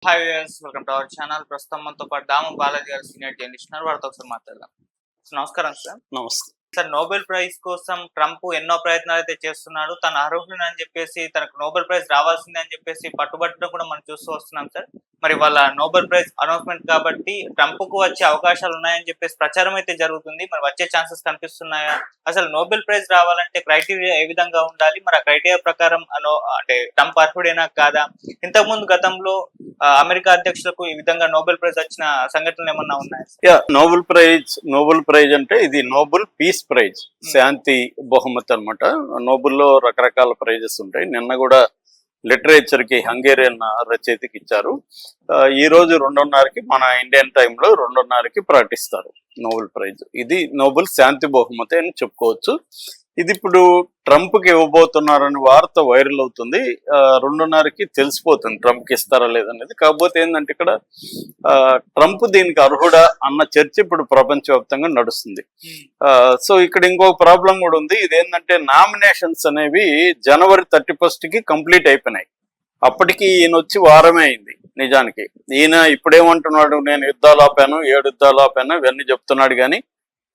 Hi viewers, welcome to our channel. ప్రస్తుతం మనతో పాటు దాము బాలాజీ గారు సీనియర్ జర్నలిస్ట్ ఉన్నారు. వారితో ఒకసారి మాట్లాడదాం. నమస్కారం సార్. నమస్తే. సార్, నోబెల్ ప్రైజ్ కోసం ట్రంప్ ఎన్నో ప్రయత్నాలు అయితే చేస్తున్నాడు. తన అర్హుడు అని చెప్పేసి, తనకు నోబెల్ ప్రైజ్ రావాల్సిందే అని చెప్పేసి పట్టుబట్టడం కూడా మనం చూస్తూ వస్తున్నాం సార్. మరి వాళ్ళ నోబెల్ ప్రైజ్ అనౌన్స్మెంట్ కాబట్టి ట్రంప్ కు వచ్చే అవకాశాలు ఉన్నాయని చెప్పేసి ప్రచారం అయితే జరుగుతుంది. మరి వచ్చే ఛాన్సెస్ కనిపిస్తున్నాయా? అసలు నోబెల్ ప్రైజ్ రావాలంటే క్రైటీరియా ఏ విధంగా ఉండాలి? మరి ఆ క్రైటీరియా ప్రకారం అంటే ట్రంప్ అర్హుడేనా కాదా? ఇంతకుముందు గతంలో అమెరికా అధ్యక్షులకు ఈ విధంగా నోబెల్ ప్రైజ్ వచ్చిన సంఘటనలు ఏమన్నా ఉన్నాయా? నోబెల్ ప్రైజ్ అంటే ఇది నోబెల్ పీస్ ప్రైజ్, శాంతి బహుమతి అనమాట. నోబెల్లో రకరకాల ప్రైజెస్ ఉంటాయి. నిన్న కూడా లిటరేచర్ కి హంగేరియన్ రచయితకి ఇచ్చారు. ఈ రోజు 2:30కి మన ఇండియన్ టైంలో 2:30కి ప్రకటిస్తారు నోబెల్ ప్రైజ్. ఇది నోబెల్ శాంతి బహుమతి అని చెప్పుకోవచ్చు. ఇది ఇప్పుడు ట్రంప్ కి ఇవ్వబోతున్నారని వార్త వైరల్ అవుతుంది. 2:30కి తెలిసిపోతుంది ట్రంప్ కి ఇస్తారా లేదనేది. కాకపోతే ఏంటంటే ఇక్కడ ట్రంప్ దీనికి అర్హుడా అన్న చర్చ ఇప్పుడు ప్రపంచవ్యాప్తంగా నడుస్తుంది. సో ఇక్కడ ఇంకొక ప్రాబ్లం కూడా ఉంది. ఇదేంటంటే నామినేషన్స్ అనేవి జనవరి 31కి కంప్లీట్ అయిపోయినాయి. అప్పటికి ఈయన వచ్చి వారమే అయింది. నిజానికి ఈయన ఇప్పుడేమంటున్నాడు, నేను యుద్ధాలు ఆపాను, 7 యుద్ధాలు ఆపాను, ఇవన్నీ చెప్తున్నాడు. కానీ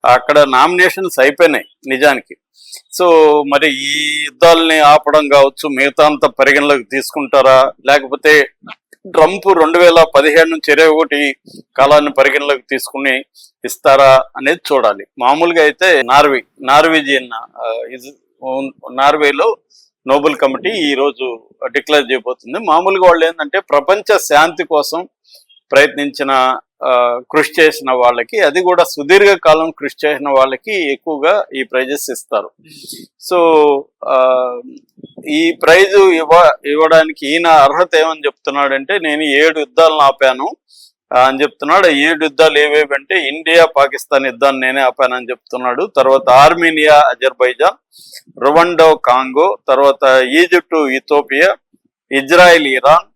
అక్కడ నామినేషన్స్ అయిపోయినాయి నిజానికి. సో మరి ఈ యుద్ధాలని ఆపడం కావచ్చు, మిగతా అంతా పరిగణలోకి తీసుకుంటారా, లేకపోతే ట్రంప్ 2017 నుంచి 21 కాలాన్ని పరిగణలోకి తీసుకుని ఇస్తారా అనేది చూడాలి. మామూలుగా అయితే నార్వేలో నోబెల్ కమిటీ ఈ రోజు డిక్లేర్ చేయబోతుంది. మామూలుగా వాళ్ళు ఏంటంటే ప్రపంచ శాంతి కోసం ప్రయత్నించిన కృషి చేసిన వాళ్ళకి, అది కూడా సుదీర్ఘకాలం కృషి చేసిన వాళ్ళకి ఎక్కువగా ఈ ప్రైజెస్ ఇస్తారు. సో ఈ ప్రైజు ఇవ్వడానికి ఈయన అర్హత ఏమని చెప్తున్నాడంటే, నేను 7 యుద్ధాలను ఆపాను అని చెప్తున్నాడు. 7 యుద్ధాలు ఏవేవి అంటే ఇండియా పాకిస్తాన్ యుద్ధాన్ని నేనే ఆపానని చెప్తున్నాడు. తర్వాత ఆర్మేనియా అజర్బైజాన్, రువండో కాంగో, తర్వాత Egypt Ethiopia, Israel Iran,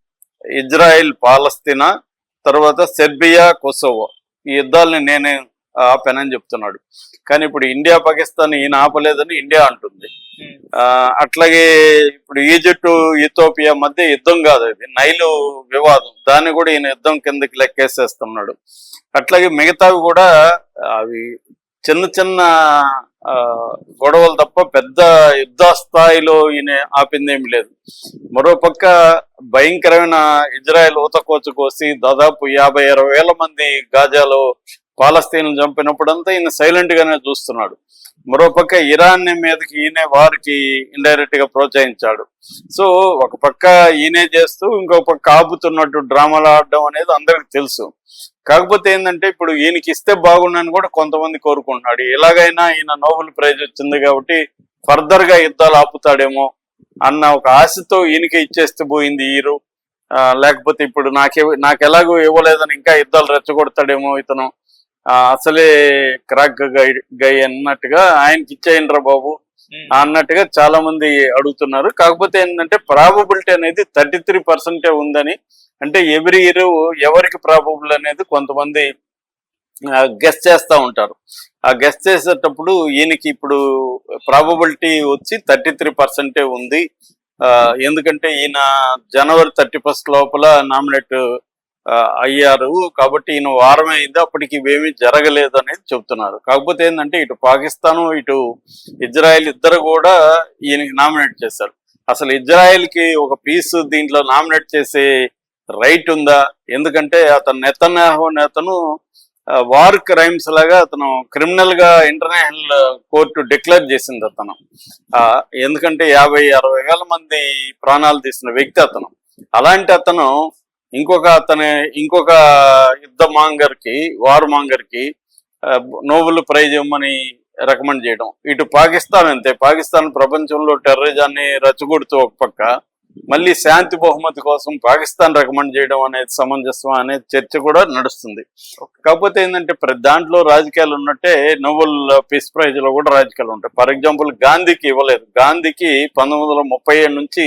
Israel పాలస్తీనా, తర్వాత సెర్బియా కొసోవో, ఈ యుద్ధాలని నేనే ఆపానని చెప్తున్నాడు. కానీ ఇప్పుడు ఇండియా పాకిస్తాన్ ఈయన ఆపలేదని ఇండియా అంటుంది. అట్లాగే ఇప్పుడు ఈజిప్టు ఇథోపియా మధ్య యుద్ధం కాదు, అది నైలు వివాదం, దాన్ని కూడా ఈయన యుద్ధం కిందకి లెక్కేసేస్తున్నాడు. అట్లాగే మిగతావి కూడా అవి చిన్న చిన్న గొడవలు తప్ప పెద్ద యుద్ధ స్థాయిలో ఈయన ఆపిందేమి లేదు. మరోపక్క భయంకరమైన ఇజ్రాయెల్ ఊతకోచు కోసి దాదాపు 50-60 వేల మంది గాజాలో పాలస్తీన్లు చంపినప్పుడంతా ఈయన సైలెంట్ గానే చూస్తున్నాడు. మరోపక్క ఇరాన్ మీదకి ఈయనే వారికి ఇండైరెక్ట్ గా ప్రోత్సహించాడు. సో ఒక పక్క ఈయనే చేస్తూ ఇంకొక పక్క ఆపుతున్నట్టు డ్రామాలు ఆడడం అనేది అందరికి తెలుసు. కాకపోతే ఏంటంటే ఇప్పుడు ఈయనకి ఇస్తే బాగుండని కూడా కొంతమంది కోరుకుంటున్నాడు. ఎలాగైనా ఈయన నోబెల్ ప్రైజ్ వచ్చింది కాబట్టి ఫర్దర్ గా యుద్ధాలు ఆపుతాడేమో అన్న ఒక ఆశతో ఈయనకే ఇచ్చేస్తే పోయింది ఈరు. లేకపోతే ఇప్పుడు నాకు ఎలాగో ఇవ్వలేదని ఇంకా యుద్ధాలు రెచ్చగొడతాడేమో ఇతను, అసలే క్రాక్ గై అన్నట్టుగా ఆయనకి ఇచ్చేయండిరా బాబు అన్నట్టుగా చాలా మంది అడుగుతున్నారు. కాకపోతే ఏంటంటే ప్రాబబిలిటీ అనేది 33% ఉందని, అంటే ఎవ్రీ ఇయర్ ఎవరికి ప్రాబబుల్ అనేది కొంతమంది గెస్ చేస్తూ ఉంటారు. ఆ గెస్ చేసేటప్పుడు ఈయనకి ఇప్పుడు ప్రాబబిలిటీ వచ్చి 33% ఉంది. ఎందుకంటే ఈయన జనవరి 31 లోపల నామినేట్ అయ్యారు కాబట్టి ఈయన వారమే అయింది, అప్పటికి ఇవేమీ జరగలేదు అనేది చెబుతున్నారు. కాకపోతే ఏంటంటే ఇటు పాకిస్తాను ఇటు ఇజ్రాయెల్ ఇద్దరు కూడా ఈయనకి నామినేట్ చేశారు. అసలు ఇజ్రాయెల్కి ఒక పీస్ దీంట్లో నామినేట్ చేసే రైట్ ఉందా? ఎందుకంటే అతను నేతను వార్ క్రైమ్స్ లాగా అతను క్రిమినల్ గా ఇంటర్నేషనల్ కోర్టు డిక్లేర్ చేసింది అతను. ఎందుకంటే 50-60 వేల మంది ప్రాణాలు తీసిన వ్యక్తి అతను. అలాంటి అతను ఇంకొక వార్ మాంగర్కి నోబెల్ ప్రైజ్ ఇవ్వమని రికమెండ్ చేయడం. ఇటు పాకిస్తాన్ అంతే, పాకిస్తాన్ ప్రపంచంలో టెర్రరిజాన్ని రెచ్చగొడుతూ ఒక పక్క, మళ్ళీ శాంతి బహుమతి కోసం పాకిస్తాన్ రికమెండ్ చేయడం అనేది సమంజసం అనే చర్చ కూడా నడుస్తుంది. కాకపోతే ఏంటంటే ప్రతి దాంట్లో రాజకీయాలు ఉన్నట్టే నోబెల్ పీస్ ప్రైజ్ లో కూడా రాజకీయాలు ఉంటాయి. ఫర్ ఎగ్జాంపుల్ గాంధీకి ఇవ్వలేదు. గాంధీకి 1937 నుంచి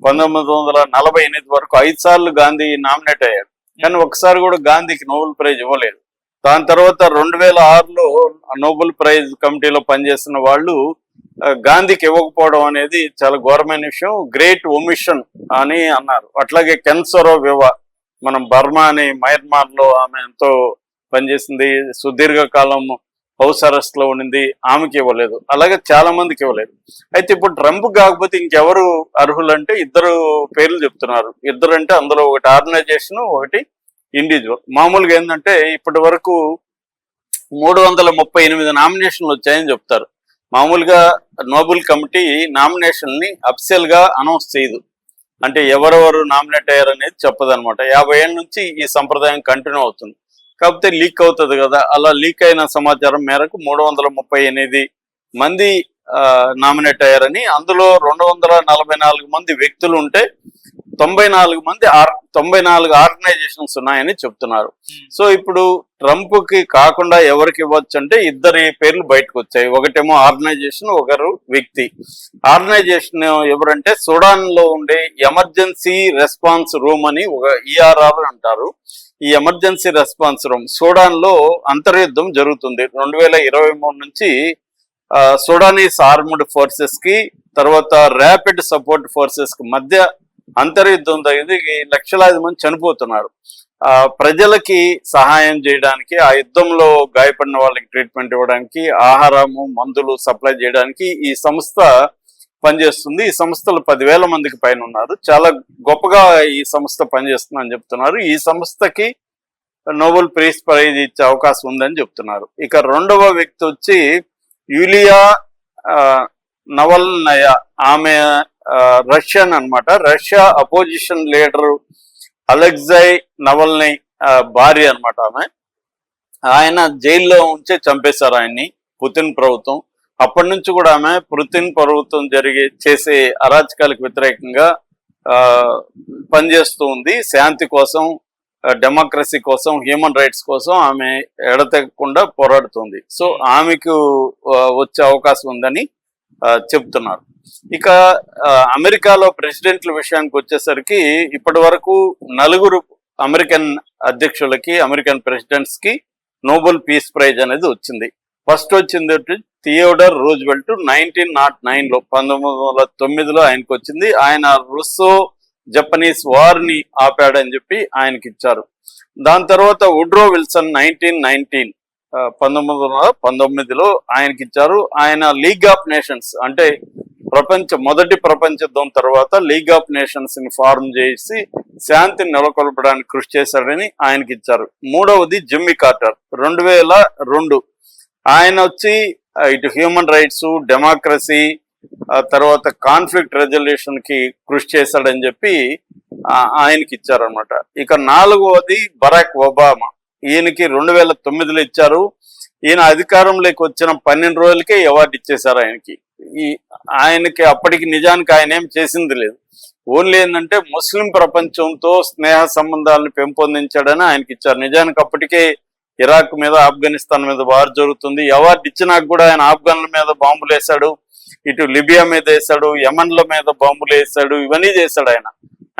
1948 వరకు 5 సార్లు గాంధీ నామినేట్ అయ్యాడు. కానీ ఒకసారి కూడా గాంధీకి నోబెల్ ప్రైజ్ ఇవ్వలేదు. దాని తర్వాత 2006లో నోబెల్ ప్రైజ్ కమిటీలో పనిచేస్తున్న వాళ్ళు గాంధీకి ఇవ్వకపోవడం అనేది చాలా ఘోరమైన విషయం, గ్రేట్ ఒమిషన్ అని అన్నారు. అట్లాగే కెన్సరో వివా మనం బర్మా అని మయన్మార్ లో ఆమె ఎంతో పనిచేసింది, సుదీర్ఘకాలం హౌస్ అరెస్ట్ లో ఉండింది, ఆమెకి ఇవ్వలేదు. అలాగే చాలా మందికి ఇవ్వలేదు. అయితే ఇప్పుడు ట్రంప్ కాకపోతే ఇంకెవరు అర్హులు అంటే ఇద్దరు పేర్లు చెప్తున్నారు. ఇద్దరు అంటే అందులో ఒకటి ఆర్గనైజేషన్, ఒకటి ఇండివిజువల్. మామూలుగా ఏంటంటే ఇప్పటి వరకు 338 నామినేషన్లు వచ్చాయని చెప్తారు. మామూలుగా నోబెల్ కమిటీ నామినేషన్ ని అఫిషియల్ గా అనౌన్స్ చేయదు, అంటే ఎవరెవరు నామినేట్ అయ్యారు అనేది చెప్పదు అనమాట. 50 ఏళ్ళ నుంచి ఈ సంప్రదాయం కంటిన్యూ అవుతుంది. కాకపోతే లీక్ అవుతుంది కదా, అలా లీక్ అయిన సమాచారం మేరకు 338 మంది నామినేట్ అయ్యారని, అందులో 244 మంది వ్యక్తులు ఉంటే 94 ఆర్గనైజేషన్స్ ఉన్నాయని చెప్తున్నారు. సో ఇప్పుడు ట్రంప్ కి కాకుండా ఎవరికి ఇవ్వచ్చు అంటే ఇద్దరి పేర్లు బయటకు వచ్చాయి. ఒకటేమో ఆర్గనైజేషన్, ఒకరు వ్యక్తి. ఆర్గనైజేషన్ ఎవరంటే సుడాన్ లో ఉండే ఎమర్జెన్సీ రెస్పాన్స్ రూమ్ అని ఒక ERR అంటారు. ఈ ఎమర్జెన్సీ రెస్పాన్స్ రూమ్ సుడాన్ లో అంతర్యుద్ధం జరుగుతుంది 2023 నుంచి. సుడానీస్ ఆర్మ్డ్ ఫోర్సెస్ కి తర్వాత ర్యాపిడ్ సపోర్ట్ ఫోర్సెస్ కి మధ్య అంతర్యుద్ధం జరిగింది. లక్షలాది మంది చనిపోతున్నారు. ప్రజలకి సహాయం చేయడానికి, ఆ యుద్ధంలో గాయపడిన వాళ్ళకి ట్రీట్మెంట్ ఇవ్వడానికి, ఆహారము మందులు సప్లై చేయడానికి ఈ సంస్థ పనిచేస్తుంది. ఈ సంస్థలు 10,000 మందికి పైన ఉన్నారు. చాలా గొప్పగా ఈ సంస్థ పనిచేస్తుందని చెప్తున్నారు. ఈ సంస్థకి నోబెల్ ప్రైజ్ ఇచ్చే అవకాశం ఉందని చెప్తున్నారు. ఇక రెండవ వ్యక్తి వచ్చి యూలియా నవల్నయా. ఆమె రష్యన్ అన్నమాట. రష్యా అపోజిషన్ లీడర్ అలెక్సై నవల్నై భార్య అన్నమాట ఆమె. ఆయన జైల్లో ఉంచే చంపేశారు ఆయన్ని పుతిన్ ప్రభుత్వం. అప్పటి నుంచి కూడా ఆమె పుతిన్ ప్రభుత్వం చేసే అరాచకాలకు వ్యతిరేకంగా పనిచేస్తూ ఉంది. శాంతి కోసం, డెమోక్రసీ కోసం, హ్యూమన్ రైట్స్ కోసం ఆమె ఎడతెగకుండా పోరాడుతుంది. సో ఆమెకు వచ్చే అవకాశం ఉందని చెప్తున్నారు. ఇక అమెరికాలో ప్రెసిడెంట్ల విషయానికి వచ్చేసరికి ఇప్పటి వరకు 4 అమెరికన్ అధ్యక్షులకి, అమెరికన్ ప్రెసిడెంట్స్ కి నోబెల్ పీస్ ప్రైజ్ అనేది వచ్చింది. ఫస్ట్ వచ్చింది థియోడర్ రూజ్వెల్ట్ 1909లో, 1909లో ఆయనకు వచ్చింది. ఆయన రుస్సో జపనీస్ వార్ ని ఆపాడని చెప్పి ఆయనకి ఇచ్చారు. దాని తర్వాత వుడ్రో విల్సన్ 1919లో ఆయనకి ఇచ్చారు. ఆయన లీగ్ ఆఫ్ నేషన్స్ అంటే మొదటి ప్రపంచ యుద్ధం తర్వాత లీగ్ ఆఫ్ నేషన్స్ ని ఫార్మ్ చేసి శాంతిని నెలకొల్పడానికి కృషి చేశాడని ఆయనకి ఇచ్చారు. మూడవది జిమ్మీ కార్టర్ 2002. ఆయన వచ్చి ఇటు హ్యూమన్ రైట్స్, డెమోక్రసీ, తర్వాత కాన్ఫ్లిక్ట్ రెజల్యూషన్ కి కృషి చేశాడని చెప్పి ఆయనకి ఇచ్చారనమాట. ఇక 4వది బరాక్ ఒబామా. ఈయనకి 2009లో ఇచ్చారు. ఈయన అధికారంలోకి వచ్చిన 12 రోజులకే అవార్డు ఇచ్చేశారు ఆయనకి. ఆయనకి అప్పటికి నిజానికి ఆయన ఏం చేసింది లేదు. ఓన్లీ ఏంటంటే ముస్లిం ప్రపంచంతో స్నేహ సంబంధాలను పెంపొందించాడని ఆయనకి ఇచ్చారు. నిజానికి అప్పటికే ఇరాక్ మీద, ఆఫ్ఘనిస్తాన్ మీద వార్ జరుగుతుంది. అవార్డు ఇచ్చినాక కూడా ఆయన ఆఫ్ఘన్ల మీద బాంబులు వేశాడు, ఇటు లిబియా మీద వేశాడు, యమన్ల మీద బాంబులు వేశాడు, ఇవన్నీ చేశాడు ఆయన.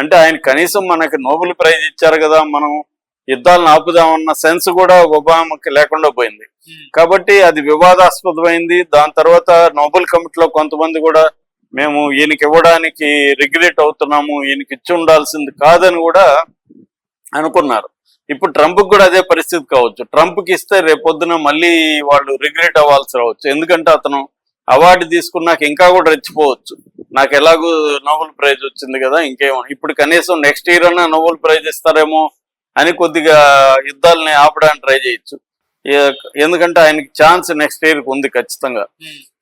అంటే ఆయన కనీసం మనకి నోబెల్ ప్రైజ్ ఇచ్చారు కదా, మనం యుద్ధాలను ఆపుదామన్న సెన్స్ కూడా ఒబామాకి లేకుండా పోయింది. కాబట్టి అది వివాదాస్పదమైంది. దాని తర్వాత నోబెల్ కమిటీలో కొంతమంది కూడా మేము ఈయనకి ఇవ్వడానికి రిగ్రెట్ అవుతున్నాము, ఈయనకి ఇచ్చి ఉండాల్సింది కాదని కూడా అనుకున్నారు. ఇప్పుడు ట్రంప్ కూడా అదే పరిస్థితి కావచ్చు. ట్రంప్కి ఇస్తే రేపొద్దున మళ్ళీ వాళ్ళు రిగ్రెట్ అవ్వాల్సి రావచ్చు. ఎందుకంటే అతను అవార్డు తీసుకున్నాక ఇంకా కూడా రెచ్చిపోవచ్చు. నాకు ఎలాగూ నోబెల్ ప్రైజ్ వచ్చింది కదా, ఇంకేమో ఇప్పుడు కనీసం నెక్స్ట్ ఇయర్ అన్నా నోబెల్ ప్రైజ్ ఇస్తారేమో అని కొద్దిగా యుద్ధాలని ఆపడానికి ట్రై చేయొచ్చు. ఎందుకంటే ఆయనకి ఛాన్స్ నెక్స్ట్ ఇయర్కి ఉంది ఖచ్చితంగా.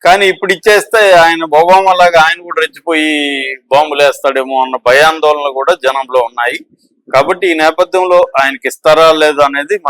కానీ ఇప్పుడు ఇచ్చేస్తే ఆయన ఒబామా లాగా ఆయన కూడా రెచ్చిపోయి బాంబులు వేస్తాడేమో అన్న భయాందోళనలు కూడా జనంలో ఉన్నాయి. కాబట్టి ఈ నేపథ్యంలో ఆయనకి ఇస్తారా లేదా అనేది